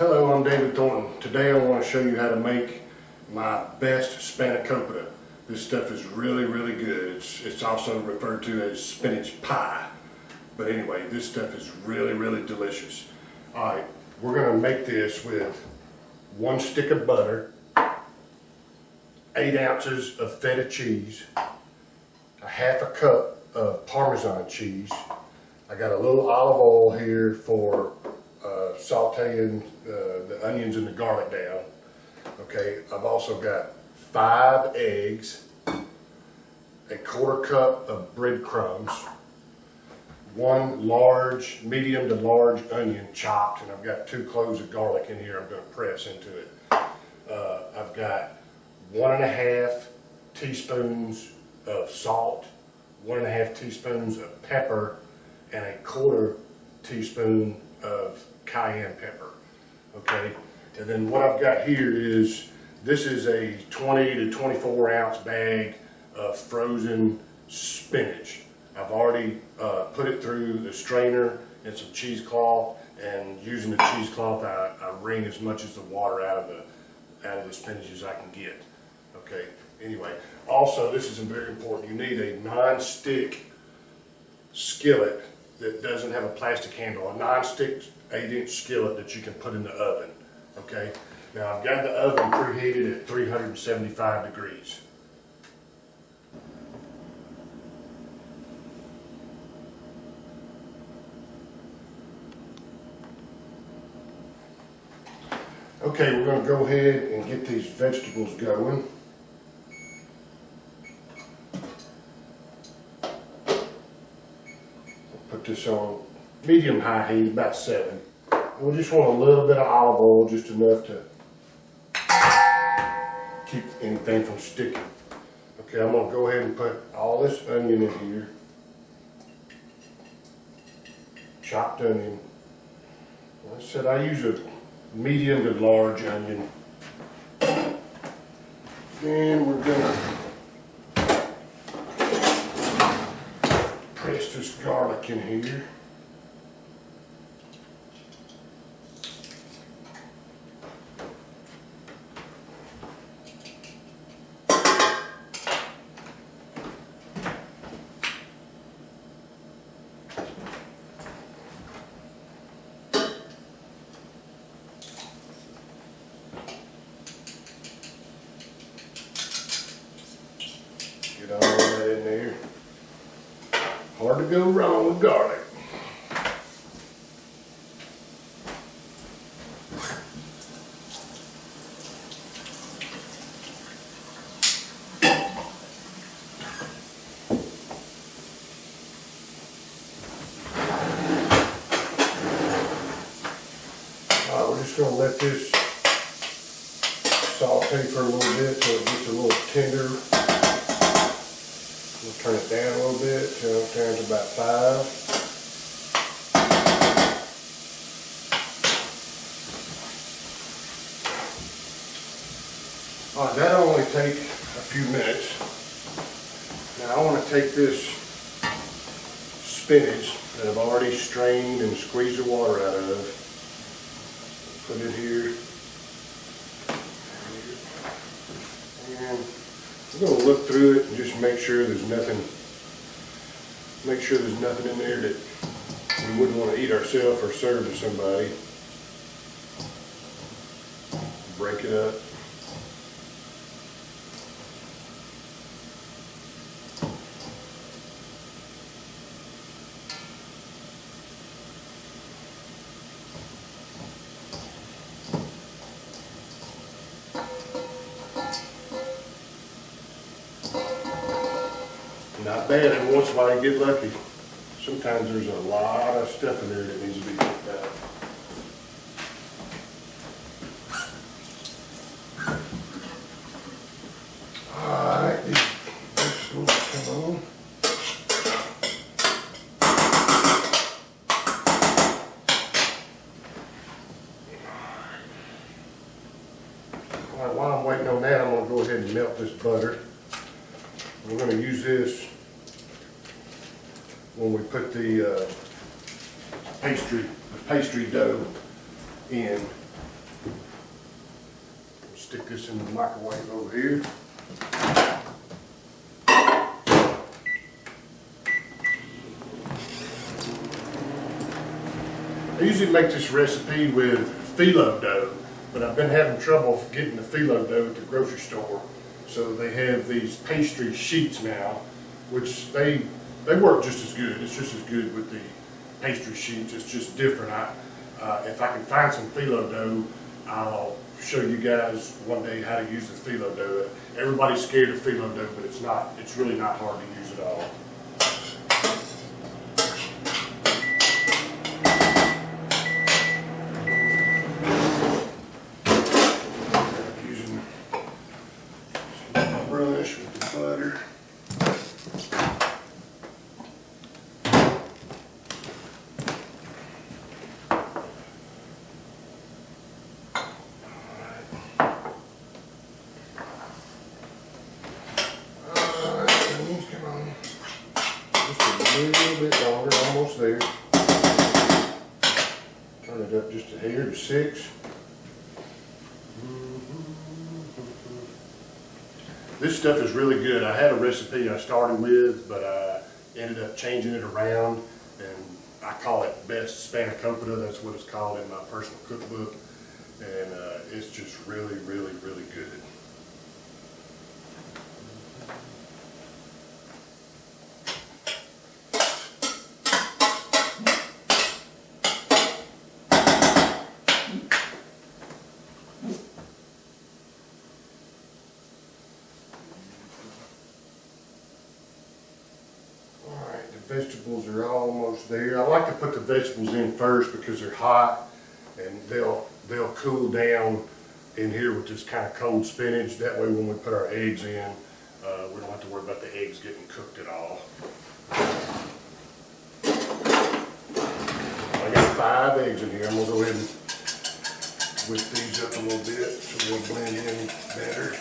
Hello, I'm David Thornton. Today I want to show you how to make my best Spanakopita. This stuff is really good. It's also referred to as spinach pie. But anyway, this stuff is really delicious. Alright, we're going to make this with 1 stick of butter, 8 ounces of feta cheese, a half a cup of Parmesan cheese. I got a little olive oil here for sauteing the onions and the garlic down. Okay, I've also got 5 eggs, a 1/4 cup of breadcrumbs, 1 large, medium to large onion chopped, and I've got 2 cloves of garlic in here I'm going to press into it. I've got 1½ teaspoons of salt, 1½ teaspoons of pepper, and a 1/4 teaspoon of cayenne pepper. Okay, and then what I've got here is, this is a 20 to 24 ounce bag of frozen spinach. I've already put it through the strainer and some cheesecloth, and using the cheesecloth I wring as much as the water out of the spinach as I can get. Okay, anyway, also this is very important. You need a non-stick skillet that doesn't have a plastic handle, a non-stick 8-inch skillet that you can put in the oven. Okay, now I've got the oven preheated at 375 degrees. Okay, we're going to go ahead and get these vegetables going. Put this on medium-high heat, about 7. We just want a little bit of olive oil, just enough to keep anything from sticking. Okay, I'm going to go ahead and put all this onion in here. Chopped onion. Like I said, I use a medium to large onion. Then we're going to press this garlic in here. Get all that in there. Hard to go wrong with garlic. We're just going to let this saute for a little bit so it gets a little tender. We'll turn it down a little bit till it turns to about 5. Alright, that'll only take a few minutes. Now I want to take this spinach that I've already strained and squeezed the water out of. Put it here. And we're going to look through it and just make sure there's nothing in there that we wouldn't want to eat ourselves or serve to somebody. Break it up. Not bad, every once in a while you get lucky. Sometimes there's a lot of stuff in there that needs to be picked out. Alright, these vegetables come on. Alright, while I'm waiting on that, I'm going to go ahead and melt this butter. We're going to use this when we put the pastry dough in. stick this in the microwave over here. I usually make this recipe with phyllo dough, but I've been having trouble getting the phyllo dough at the grocery store. So they have these pastry sheets now, which they work just as good. It's just as good with the pastry sheets. It's just different. If I can find some phyllo dough, I'll show you guys one day how to use the phyllo dough. Everybody's scared of phyllo dough, but it's not. It's really not hard to use at all. Using some brush with the butter. A little bit longer, almost there. Turn it up just a hair to 6. This stuff is really good. I had a recipe I started with, but I ended up changing it around, and I call it Best Spanakopita. That's what it's called in my personal cookbook, and it's just really, really, really good. Vegetables are almost there. I like to put the vegetables in first because they're hot and they'll cool down in here with this kind of cold spinach. That way when we put our eggs in, we don't have to worry about the eggs getting cooked at all. I got 5 eggs in here. I'm going to go ahead and whip these up a little bit so they'll blend in better.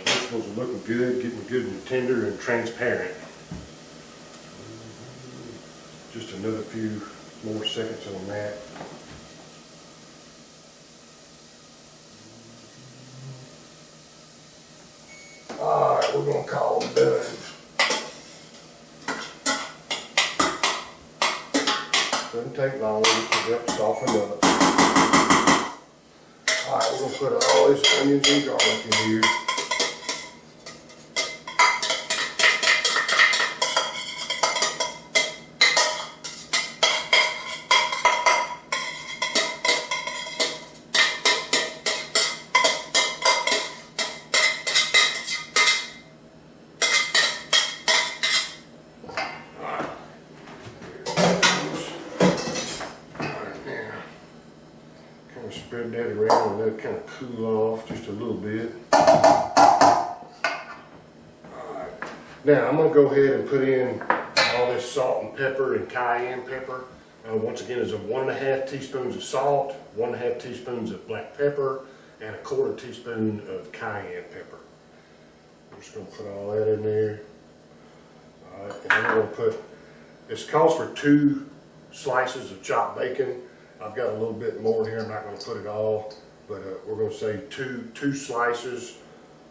Vegetables are looking good, getting good and tender and transparent. Just another few more seconds on that. Alright, we're going to call them done. Doesn't take long, we can help soften up. Alright, we're going to put all these onions and garlic in here. Spread that around and let it kind of cool off just a little bit. Alright. Now I'm going to go ahead and put in all this salt and pepper and cayenne pepper. Once again, it's 1½ teaspoons of salt, 1½ teaspoons of black pepper, and 1/4 teaspoon of cayenne pepper. I'm just going to put all that in there. Alright, and I'm going to put, this calls for 2 slices of chopped bacon. I've got a little bit more here. I'm not going to put it all, but we're going to say two slices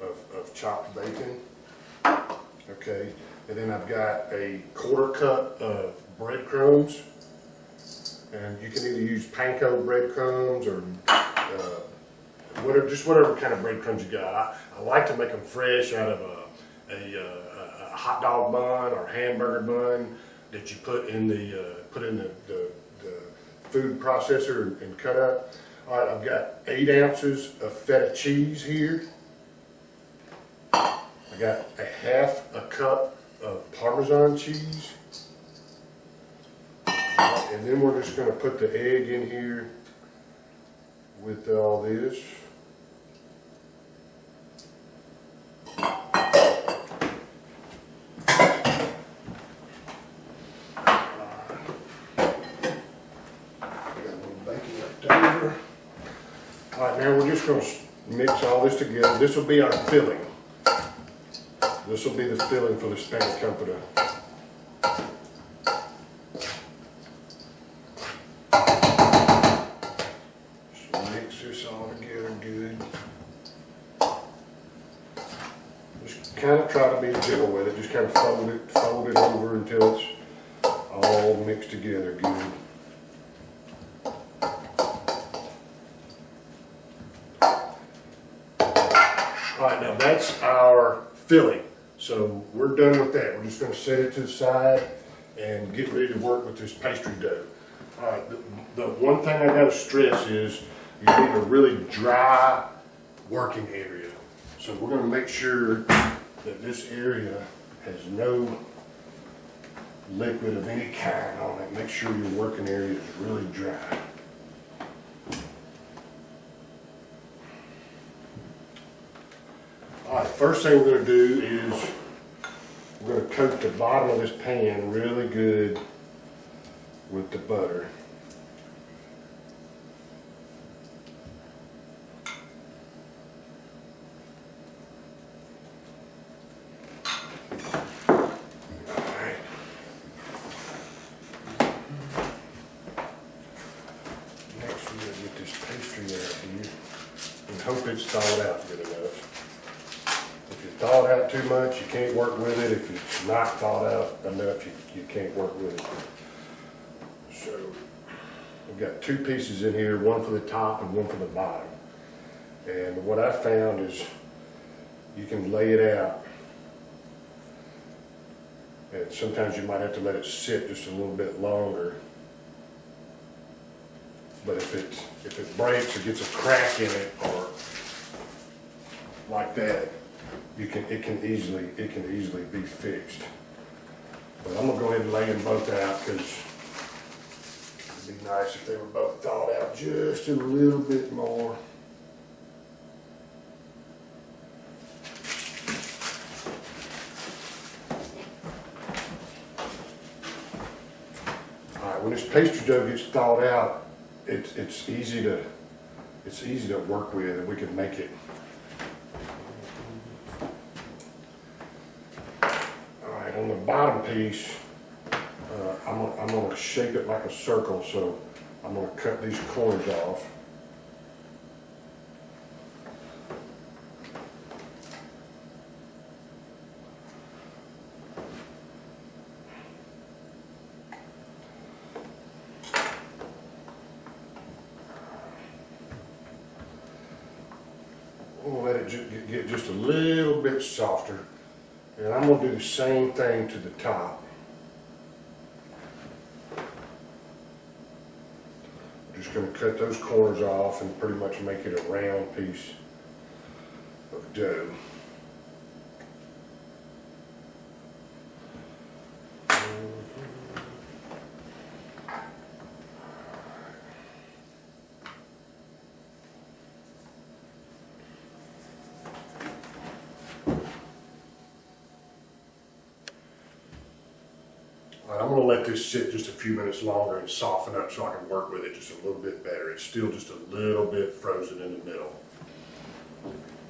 of chopped bacon. Okay, and then I've got a 1/4 cup of breadcrumbs, and you can either use panko breadcrumbs or whatever kind of breadcrumbs you got. I like to make them fresh out of a hot dog bun or hamburger bun that you put in the food processor and cut up. All right, I've got 8 ounces of feta cheese here. I got a 1/2 cup of Parmesan cheese. And then we're just going to put the egg in here with all this. just going to mix all this together. This will be our filling. This will be the filling for the Spanakopita. Just mix this all together good. Just kind of try to be gentle with it. Just kind of fold it over until it's all mixed together good. Alright, now that's our filling. So we're done with that. We're just going to set it to the side and get ready to work with this pastry dough. Alright, the one thing I got to stress is you need a really dry working area. So we're going to make sure that this area has no liquid of any kind on it. Make sure your working area is really dry. Alright, first thing we're going to do is we're going to coat the bottom of this pan really good with the butter. Alright. Next we're going to get this pastry out here and hope it's thawed out good enough. If you thaw it out too much, you can't work with it. If it's not thawed out enough, you can't work with it. So we've got two pieces in here, one for the top and one for the bottom. And what I found is you can lay it out. And sometimes you might have to let it sit just a little bit longer. But if it breaks or gets a crack in it or like that, it can easily be fixed. But I'm gonna go ahead and lay them both out because it'd be nice if they were both thawed out just a little bit more. All right, when this pastry dough gets thawed out, it's easy to work with, and we can make it. On the bottom piece, I'm going to shape it like a circle, so I'm going to cut these corners off. We'll let it get just a little bit softer. And I'm going to do the same thing to the top. I'm just going to cut those corners off and pretty much make it a round piece of dough. I'm going to let this sit just a few minutes longer and soften up so I can work with it just a little bit better. It's still just a little bit frozen in the middle.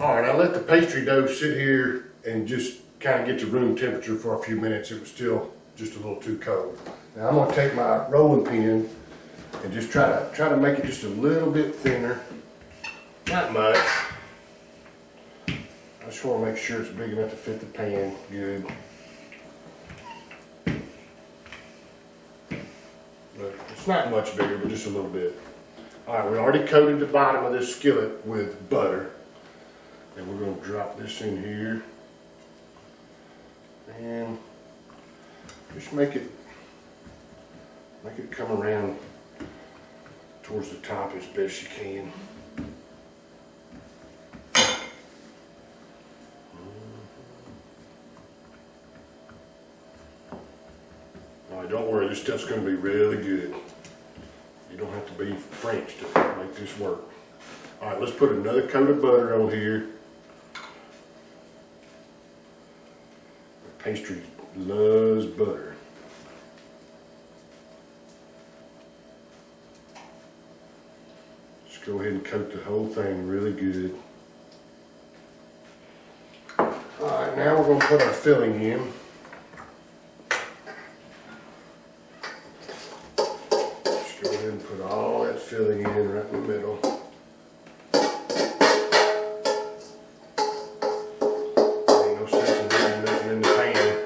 Alright, I let the pastry dough sit here and just kind of get to room temperature for a few minutes. It was still just a little too cold. Now I'm going to take my rolling pin and just try to make it just a little bit thinner. Not much. I just want to make sure it's big enough to fit the pan good. But it's not much bigger, but just a little bit. Alright, we already coated the bottom of this skillet with butter. And we're going to drop this in here. And just make it come around towards the top as best you can. Alright, don't worry, this stuff's going to be really good. You don't have to be French to make this work. Alright, let's put another coat of butter on here. The pastry loves butter. Just Just go ahead and coat the whole thing really good. Alright, now we're going to put our filling in. Just go ahead and put all that filling in right in the middle. Ain't no sense in leaving nothing in the pan.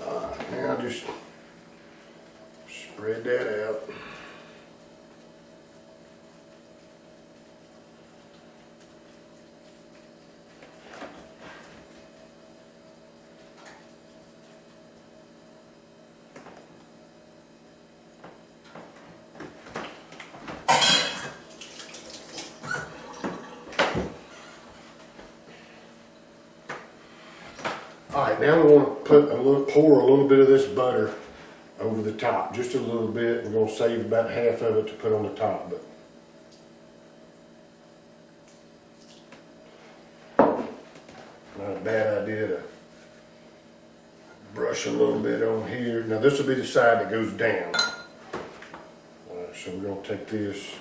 Alright, now just spread that out. Alright, now we want to pour a little bit of this butter over the top, just a little bit. We're going to save about half of it to put on the top, but not a bad idea to brush a little bit on here. Now this will be the side that goes down. So we're going to take this,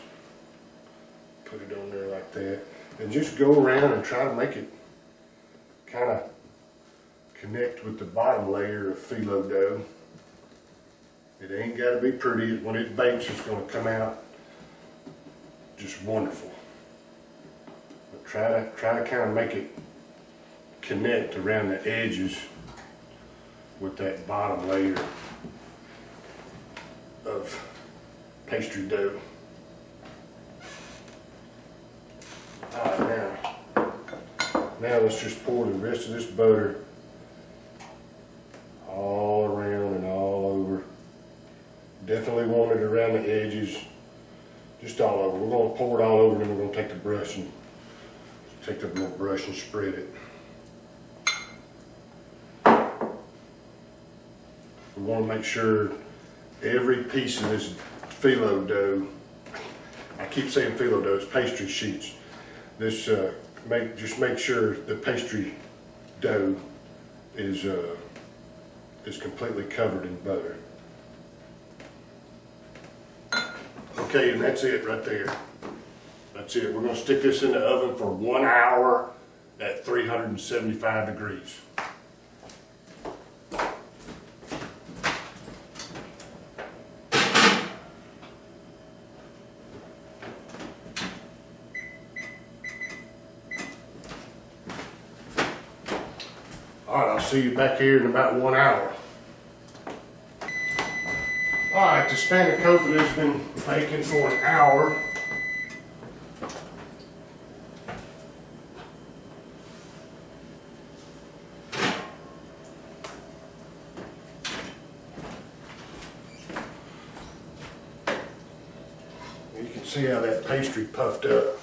put it on there like that, and just go around and try to make it kind of connect with the bottom layer of phyllo dough. It ain't got to be pretty. When it bakes, it's going to come out just wonderful. But try to kind of make it connect around the edges with that bottom layer of pastry dough. Alright, now let's just pour the rest of this butter all around and all over. Definitely want it around the edges, just all over. We're going to pour it all over, and then we're going to take the brush and spread it. We want to make sure every piece of this phyllo dough, I keep saying phyllo dough, it's pastry sheets. This just make sure the pastry dough is completely covered in butter. Okay, and that's it right there. That's it. We're going to stick this in the oven for 1 hour at 375 degrees. Alright, I'll see you back here in about 1 hour. Alright, the Spanakopita has been baking for an hour. You can see how that pastry puffed up.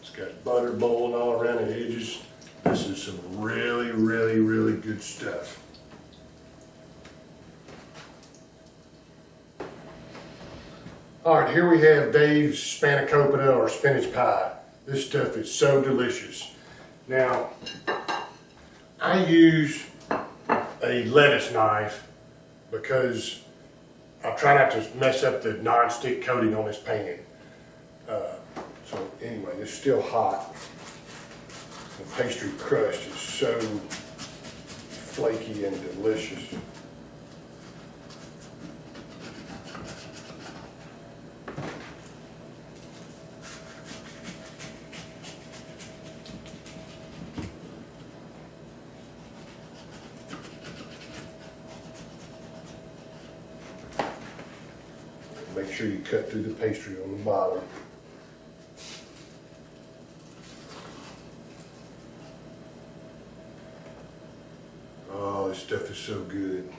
It's got butter boiling all around the edges. This is some really, really, really good stuff. Alright, here we have Dave's Spanakopita or spinach pie. This stuff is so delicious. Now, I use a lettuce knife because I try not to mess up the non-stick coating on this pan. So anyway, it's still hot. The pastry crust is so flaky and delicious. Make sure you cut through the pastry on the bottom. Oh, this stuff is so good.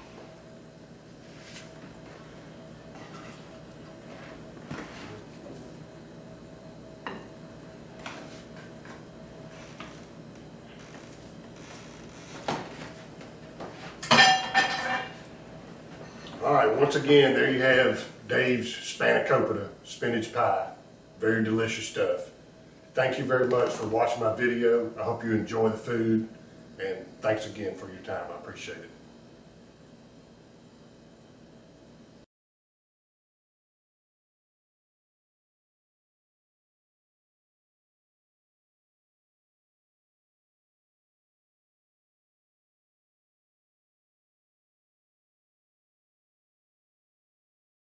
All right, once again, there you have Dave's Spanakopita spinach pie. Very delicious stuff. Thank you very much for watching my video. I hope you enjoy the food, and thanks again for your time. I appreciate it.